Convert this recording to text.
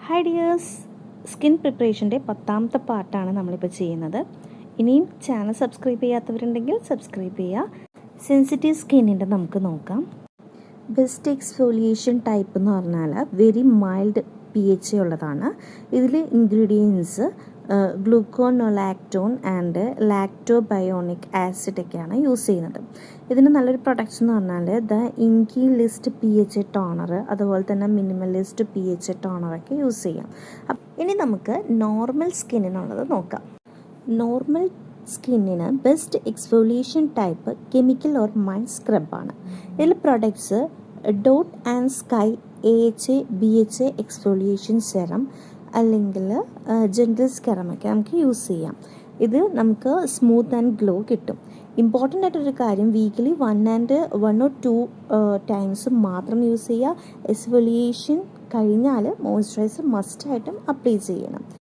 Hi dears, skin പ്രിപ്പറേഷൻ്റെ 10ാമത്തെ പാർട്ടാണ് നമ്മളിപ്പോൾ ചെയ്യുന്നത്. ഇനിയും ചാനൽ സബ്സ്ക്രൈബ് ചെയ്യാത്തവരുണ്ടെങ്കിൽ സബ്സ്ക്രൈബ് ചെയ്യുക. സെൻസിറ്റീവ് സ്കിന്നിൻ്റെ നമുക്ക് നോക്കാം. ബെസ്റ്റ് എക്സ്ഫോലിയേഷൻ ടൈപ്പ് എന്ന് പറഞ്ഞാൽ വെരി മൈൽഡ് pH ഉള്ളതാണ്. ഇതിൽ ഇൻഗ്രീഡിയൻസ് ഗ്ലൂക്കോണോലാക്ടോൺ ആൻഡ് ലാക്ടോബയോണിക് ആസിഡ് ഒക്കെയാണ് യൂസ് ചെയ്യുന്നത്. ഇതിന് നല്ലൊരു പ്രൊഡക്ട്സ് എന്ന് പറഞ്ഞാൽ the inky list pH toner, അതുപോലെ തന്നെ മിനിമലിസ്റ്റ് pH ടോണറൊക്കെ യൂസ് ചെയ്യാം. ഇനി നമുക്ക് നോർമൽ സ്കിന്നിനുള്ളത് നോക്കാം. നോർമൽ സ്കിന്നിന് best exfoliation type chemical or mild സ്ക്രബാണ്. ഇതിൽ products Dot and Key AHA BHA exfoliation serum അല്ലെങ്കിൽ ജെൻറ്റിൽ സ്കെറമൊക്കെ നമുക്ക് യൂസ് ചെയ്യാം. ഇത് നമുക്ക് സ്മൂത്ത് ആൻഡ് ഗ്ലോ കിട്ടും. ഇമ്പോർട്ടൻ്റ് ആയിട്ടൊരു കാര്യം, വീക്കിലി 1 or 2 ടൈംസ് മാത്രം യൂസ് ചെയ്യുക. എക്സ്ഫോലിയേഷൻ കഴിഞ്ഞാൽ മോയ്സ്ചറൈസർ മസ്റ്റായിട്ടും അപ്ലൈ ചെയ്യണം.